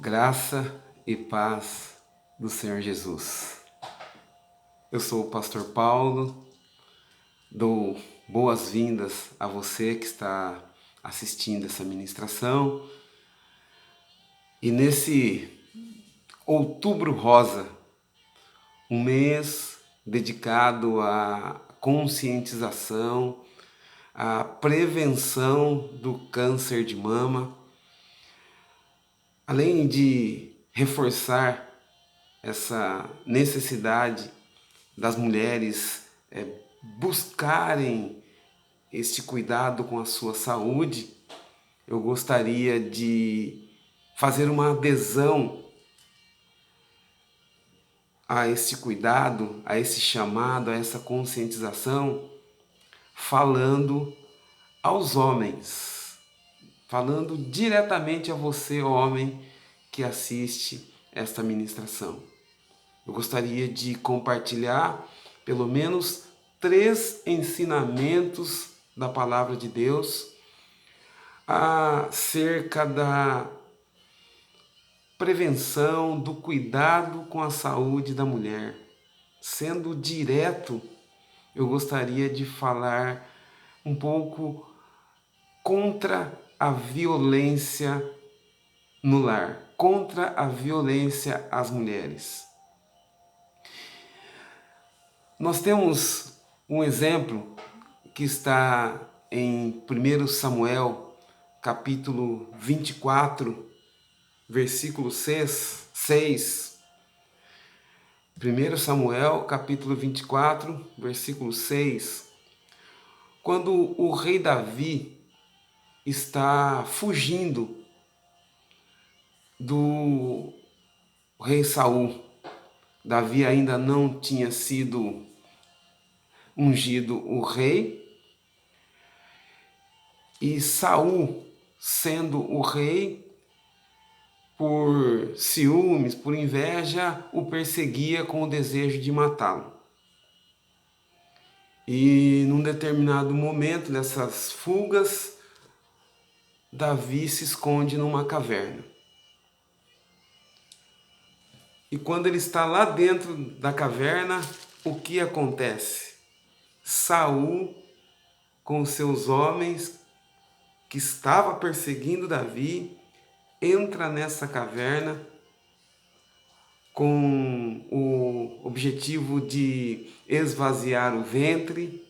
Graça e paz do Senhor Jesus. Eu sou o pastor Paulo, dou boas-vindas a você que está assistindo essa ministração. E nesse Outubro Rosa, um mês dedicado à conscientização, à prevenção do câncer de mama, além de reforçar essa necessidade das mulheres buscarem este cuidado com a sua saúde, eu gostaria de fazer uma adesão a esse cuidado, a esse chamado, a essa conscientização, falando aos homens, falando diretamente a você, homem, que assiste esta ministração. Eu gostaria de compartilhar pelo menos 3 ensinamentos da Palavra de Deus acerca da prevenção, do cuidado com a saúde da mulher. Sendo direto, eu gostaria de falar um pouco contra a violência no lar, contra a violência às mulheres. Nós temos um exemplo que está em 1 Samuel, capítulo 24, versículo 6. 1 Samuel, capítulo 24, versículo 6. Quando o rei Davi está fugindo do rei Saul. Davi ainda não tinha sido ungido o rei, e Saul, sendo o rei, por ciúmes, por inveja, o perseguia com o desejo de matá-lo. E num determinado momento dessas fugas, Davi se esconde numa caverna. E quando ele está lá dentro da caverna, o que acontece? Saul, com os seus homens que estava perseguindo Davi, entra nessa caverna com o objetivo de esvaziar o ventre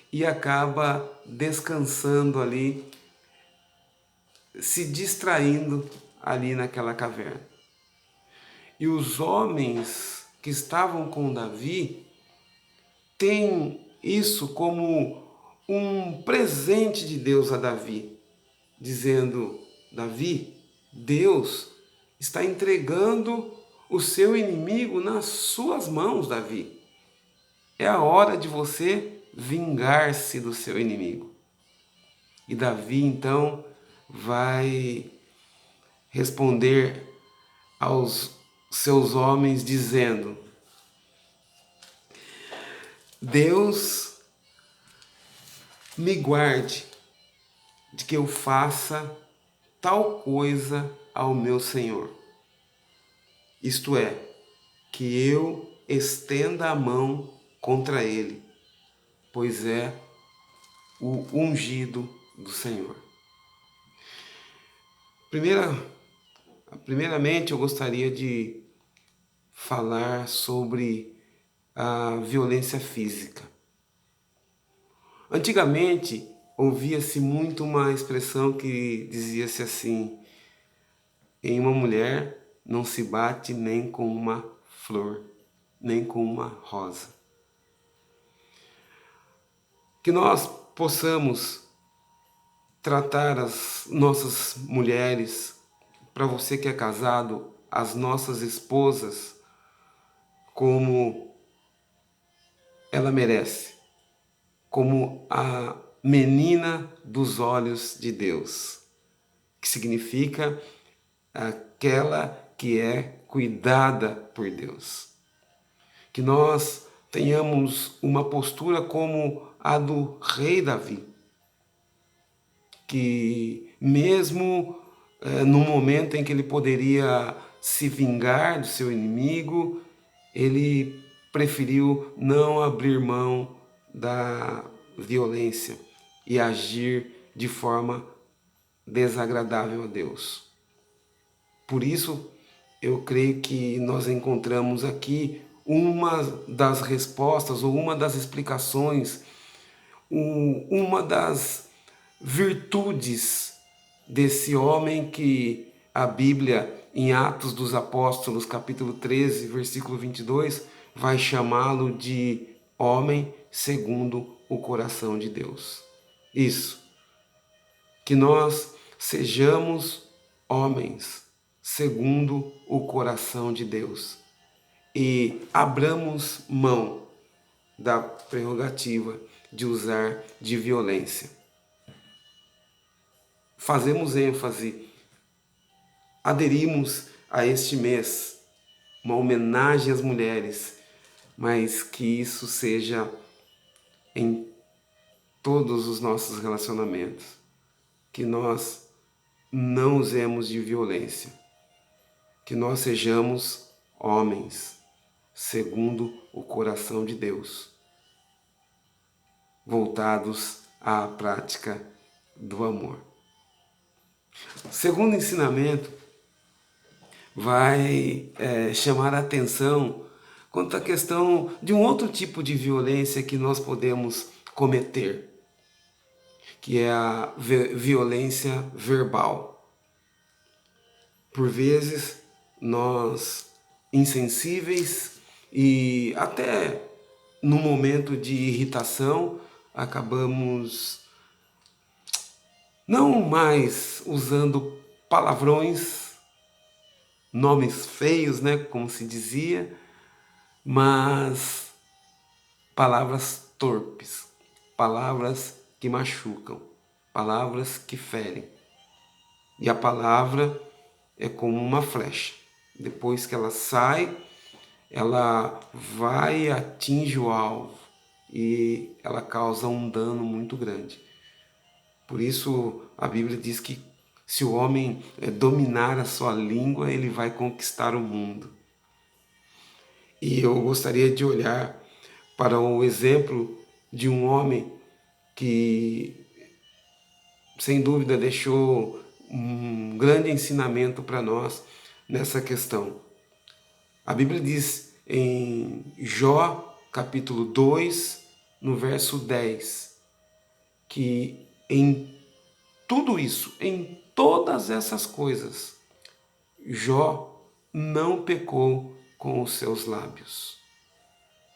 e acaba descansando ali, se distraindo ali naquela caverna. E os homens que estavam com Davi têm isso como um presente de Deus a Davi, dizendo: Davi, Deus está entregando o seu inimigo nas suas mãos, Davi. É a hora de você vingar-se do seu inimigo. E Davi então vai responder aos seus homens dizendo: Deus me guarde de que eu faça tal coisa ao meu Senhor. Isto é, que eu estenda a mão contra ele, pois é o ungido do Senhor. Primeiramente, eu gostaria de falar sobre a violência física. Antigamente, ouvia-se muito uma expressão que dizia-se assim: em uma mulher não se bate nem com uma flor, nem com uma rosa. Que nós possamos tratar as nossas mulheres, para você que é casado, as nossas esposas, como ela merece, como a menina dos olhos de Deus, que significa aquela que é cuidada por Deus. Que nós tenhamos uma postura como a do rei Davi, que mesmo no momento em que ele poderia se vingar do seu inimigo, ele preferiu não abrir mão da violência e agir de forma desagradável a Deus. Por isso, eu creio que nós encontramos aqui uma das respostas ou uma das explicações, uma das virtudes desse homem que a Bíblia, em Atos dos Apóstolos, capítulo 13, versículo 22, vai chamá-lo de homem segundo o coração de Deus. Isso, que nós sejamos homens segundo o coração de Deus e abramos mão da prerrogativa de usar de violência. Fazemos ênfase, aderimos a este mês, uma homenagem às mulheres, mas que isso seja em todos os nossos relacionamentos, que nós não usemos de violência, que nós sejamos homens segundo o coração de Deus, voltados à prática do amor. O segundo ensinamento vai chamar a atenção quanto à questão de um outro tipo de violência que nós podemos cometer, que é a violência verbal. Por vezes, nós, insensíveis e até no momento de irritação, acabamos não mais usando palavrões, nomes feios, né, como se dizia, mas palavras torpes, palavras que machucam, palavras que ferem. E a palavra é como uma flecha. Depois que ela sai, ela vai e atinge o alvo e ela causa um dano muito grande. Por isso a Bíblia diz que se o homem dominar a sua língua, ele vai conquistar o mundo. E eu gostaria de olhar para o exemplo de um homem que, sem dúvida, deixou um grande ensinamento para nós nessa questão. A Bíblia diz em Jó, capítulo 2, no verso 10, que em tudo isso, em todas essas coisas, Jó não pecou com os seus lábios.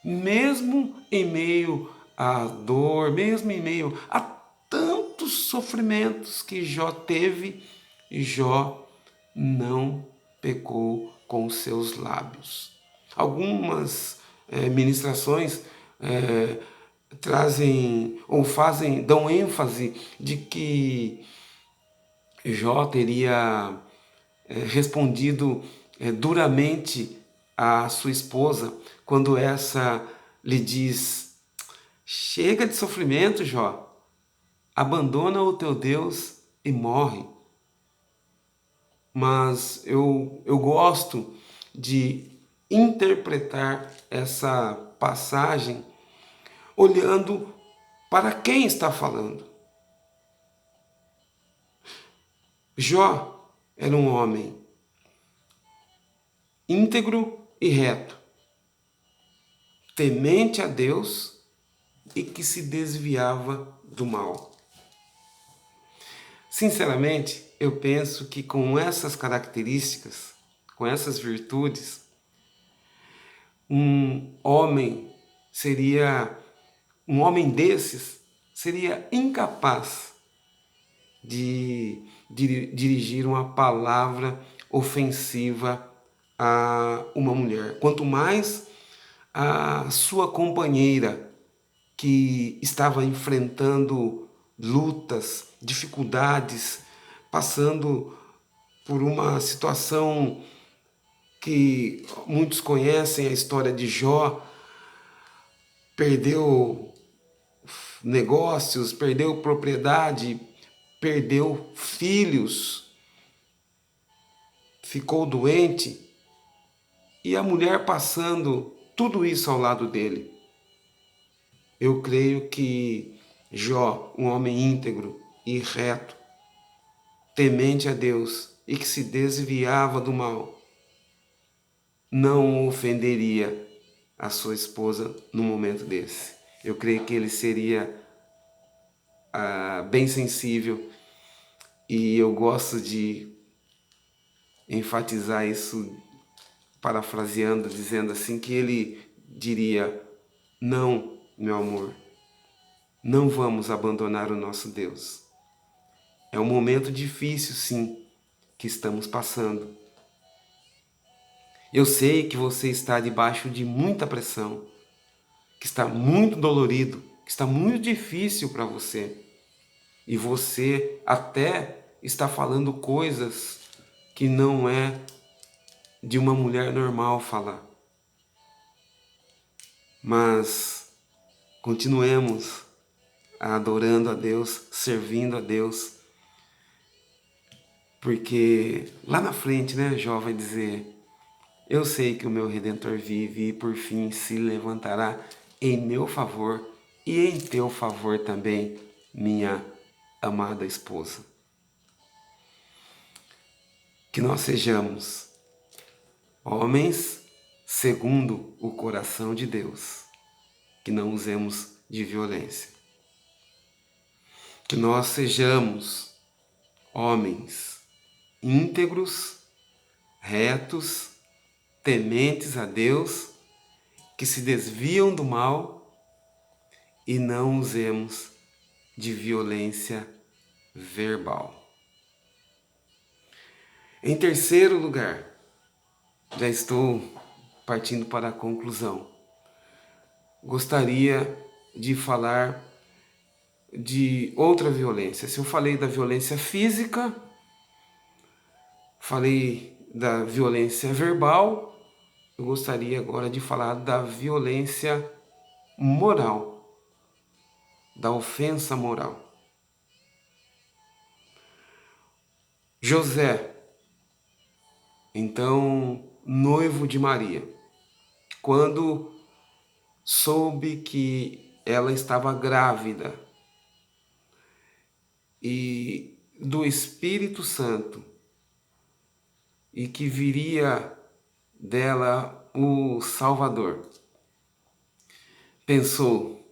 Mesmo em meio à dor, mesmo em meio a tantos sofrimentos que Jó teve, Jó não pecou com os seus lábios. Algumas ministrações trazem ou dão ênfase de que Jó teria respondido duramente à sua esposa quando essa lhe diz: chega de sofrimento, Jó, abandona o teu Deus e morre. Mas eu gosto de interpretar essa passagem olhando para quem está falando. Jó era um homem íntegro e reto, temente a Deus e que se desviava do mal. Sinceramente, eu penso que com essas características, com essas virtudes, um homem desses seria incapaz de dirigir uma palavra ofensiva a uma mulher, quanto mais a sua companheira que estava enfrentando lutas, dificuldades, passando por uma situação que muitos conhecem, a história de Jó. Perdeu negócios, perdeu propriedade, perdeu filhos, ficou doente e a mulher passando tudo isso ao lado dele. Eu creio que Jó, um homem íntegro e reto, temente a Deus e que se desviava do mal, não ofenderia a sua esposa num momento desse. Eu creio que ele seria bem sensível, e eu gosto de enfatizar isso parafraseando, dizendo assim, que ele diria: não, meu amor, não vamos abandonar o nosso Deus. É um momento difícil, sim, que estamos passando. Eu sei que você está debaixo de muita pressão, que está muito dolorido, que está muito difícil para você. E você até está falando coisas que não é de uma mulher normal falar. Mas continuemos adorando a Deus, servindo a Deus, porque lá na frente, né, Jó vai dizer: eu sei que o meu Redentor vive e por fim se levantará em meu favor e em teu favor também, minha amada esposa. Que nós sejamos homens segundo o coração de Deus, que não usemos de violência. Que nós sejamos homens íntegros, retos, tementes a Deus, que se desviam do mal e não usemos de violência verbal. Em terceiro lugar, já estou partindo para a conclusão. Gostaria de falar de outra violência. Se eu falei da violência física, falei da violência verbal, eu gostaria agora de falar da violência moral, da ofensa moral. José, então noivo de Maria, quando soube que ela estava grávida e do Espírito Santo e que viria dela o Salvador, pensou: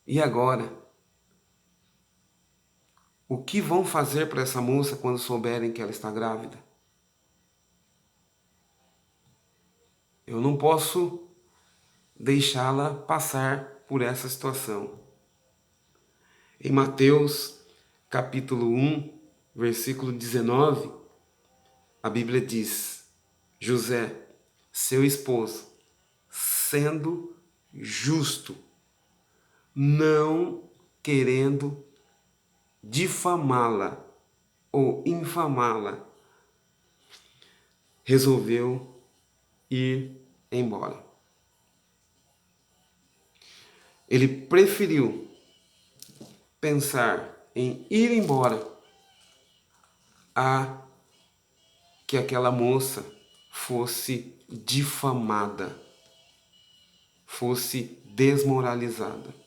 e agora? O que vão fazer para essa moça quando souberem que ela está grávida? Eu não posso deixá-la passar por essa situação. Em Mateus, capítulo 1, versículo 19, a Bíblia diz: José, seu esposo, sendo justo, não querendo difamá-la ou infamá-la, resolveu ir embora. Ele preferiu pensar em ir embora a que aquela moça fosse difamada, fosse desmoralizada.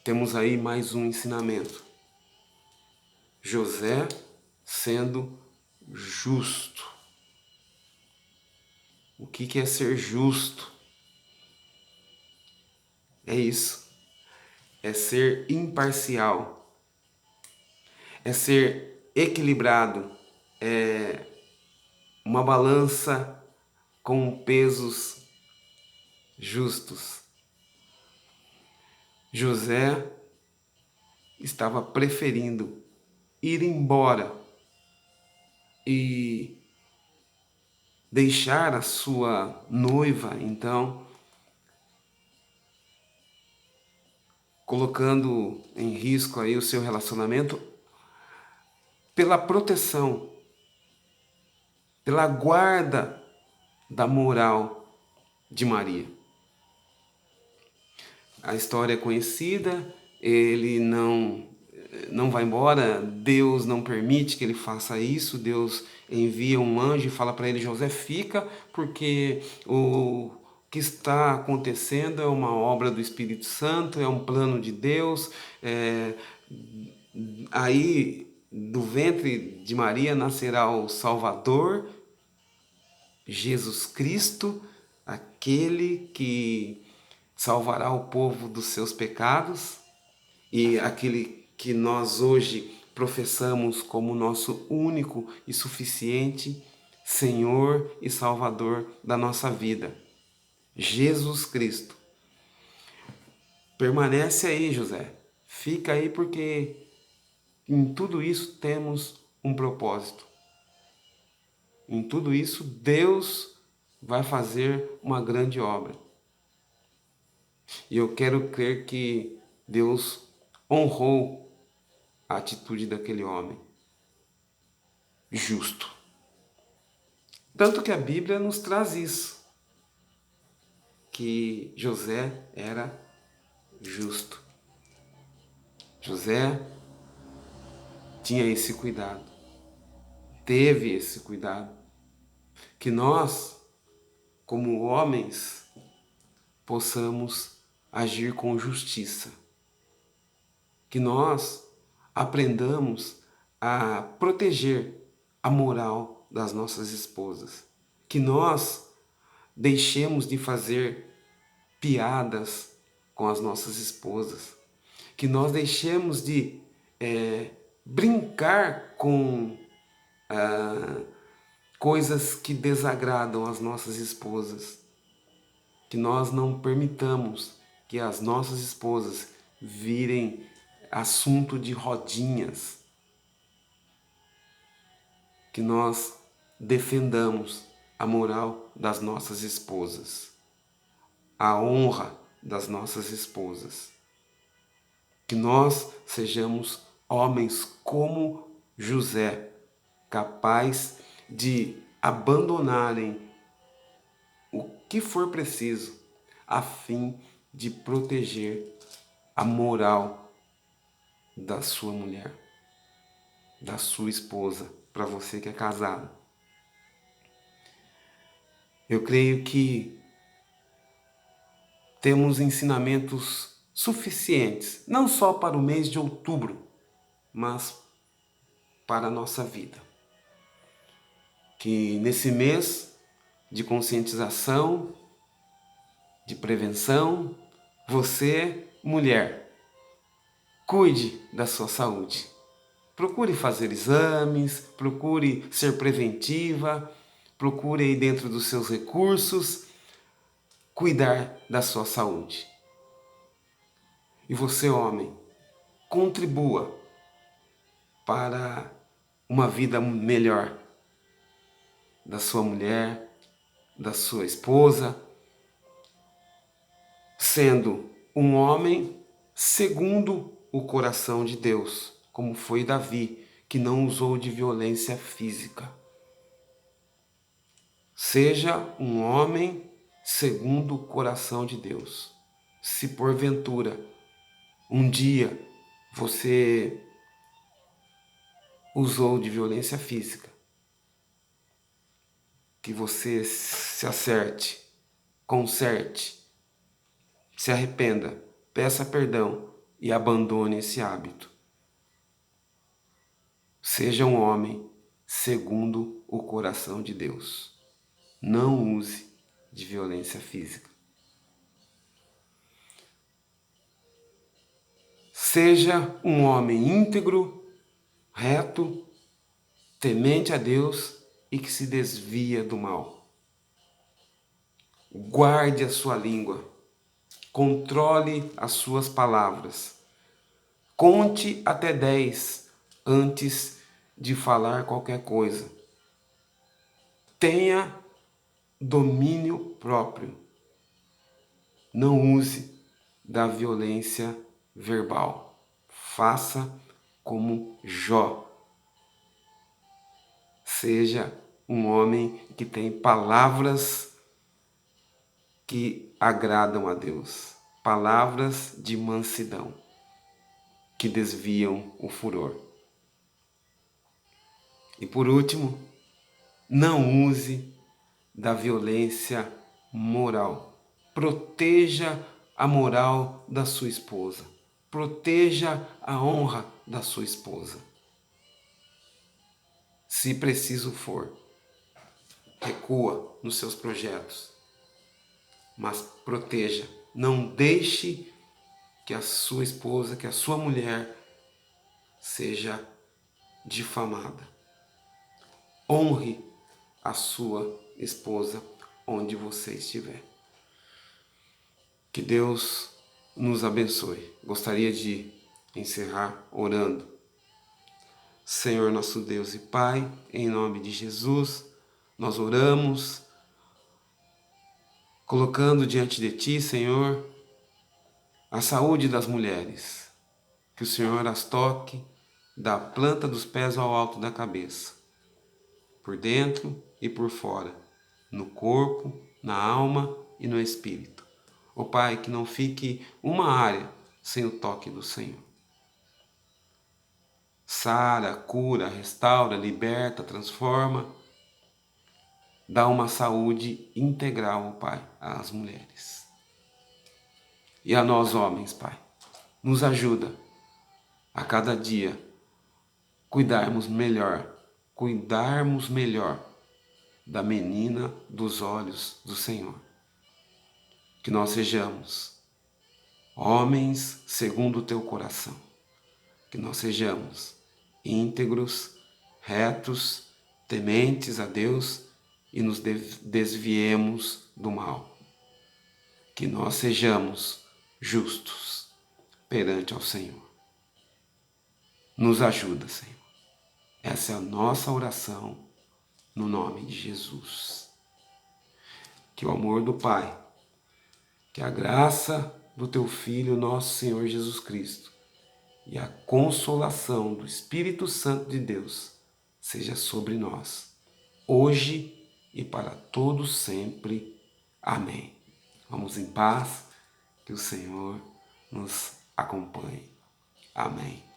Temos aí mais um ensinamento. José sendo justo. O que é ser justo? É isso. É ser imparcial. É ser equilibrado. É uma balança com pesos justos. José estava preferindo ir embora e deixar a sua noiva, então, colocando em risco aí o seu relacionamento, pela proteção, pela guarda da moral de Maria. A história é conhecida, ele não não vai embora, Deus não permite que ele faça isso, Deus envia um anjo e fala para ele: José, fica, porque o que está acontecendo é uma obra do Espírito Santo, é um plano de Deus. Aí do ventre de Maria nascerá o Salvador, Jesus Cristo, aquele que salvará o povo dos seus pecados, e aquele que nós hoje professamos como nosso único e suficiente Senhor e Salvador da nossa vida, Jesus Cristo. Permanece aí, José. Fica aí, porque em tudo isso temos um propósito. Em tudo isso, Deus vai fazer uma grande obra. E eu quero crer que Deus honrou a atitude daquele homem justo. Tanto que a Bíblia nos traz isso, que José era justo. José tinha esse cuidado, teve esse cuidado, que nós, como homens, possamos agir com justiça, que nós aprendamos a proteger a moral das nossas esposas, que nós deixemos de fazer piadas com as nossas esposas, que nós deixemos de brincar com coisas que desagradam as nossas esposas, que nós não permitamos que as nossas esposas virem assunto de rodinhas, que nós defendamos a moral das nossas esposas, a honra das nossas esposas, que nós sejamos homens como José, capaz de abandonarem o que for preciso a fim de proteger a moral da sua mulher, da sua esposa, para você que é casado. Eu creio que temos ensinamentos suficientes, não só para o mês de outubro, mas para a nossa vida. Que nesse mês de conscientização, de prevenção, você, mulher, cuide da sua saúde. Procure fazer exames, procure ser preventiva, procure aí dentro dos seus recursos cuidar da sua saúde. E você, homem, contribua para uma vida melhor da sua mulher, da sua esposa, sendo um homem segundo o coração de Deus, como foi Davi, que não usou de violência física. Seja um homem segundo o coração de Deus. Se porventura um dia você usou de violência física, que você se acerte, conserte, se arrependa, peça perdão e abandone esse hábito. Seja um homem segundo o coração de Deus. Não use de violência física. Seja um homem íntegro, reto, temente a Deus e que se desvia do mal. Guarde a sua língua. Controle as suas palavras. Conte até 10 antes de falar qualquer coisa. Tenha domínio próprio. Não use da violência verbal. Faça como Jó. Seja um homem que tem palavras que agradam a Deus. Palavras de mansidão. que desviam o furor. E por último, não use da violência moral. Proteja a moral da sua esposa. Proteja a honra da sua esposa. Se preciso for, recua nos seus projetos, mas proteja. Não deixe que a sua esposa, que a sua mulher seja difamada. Honre a sua esposa onde você estiver. Que Deus nos abençoe. Gostaria de encerrar orando. Senhor nosso Deus e Pai, em nome de Jesus, nós oramos, colocando diante de Ti, Senhor, a saúde das mulheres. Que o Senhor as toque da planta dos pés ao alto da cabeça, por dentro e por fora, no corpo, na alma e no espírito. Ó Pai, que não fique uma área sem o toque do Senhor. Sara, cura, restaura, liberta, transforma. Dá uma saúde integral, ó Pai, às mulheres. E a nós, homens, Pai, nos ajuda a cada dia cuidarmos melhor da menina dos olhos do Senhor. Que nós sejamos homens segundo o teu coração. Que nós sejamos íntegros, retos, tementes a Deus e nos desviemos do mal. Que nós sejamos justos perante ao Senhor. Nos ajuda, Senhor. Essa é a nossa oração no nome de Jesus. Que o amor do Pai, que a graça do teu Filho, nosso Senhor Jesus Cristo, e a consolação do Espírito Santo de Deus seja sobre nós, hoje e para todos sempre. Amém. Vamos em paz, que o Senhor nos acompanhe. Amém.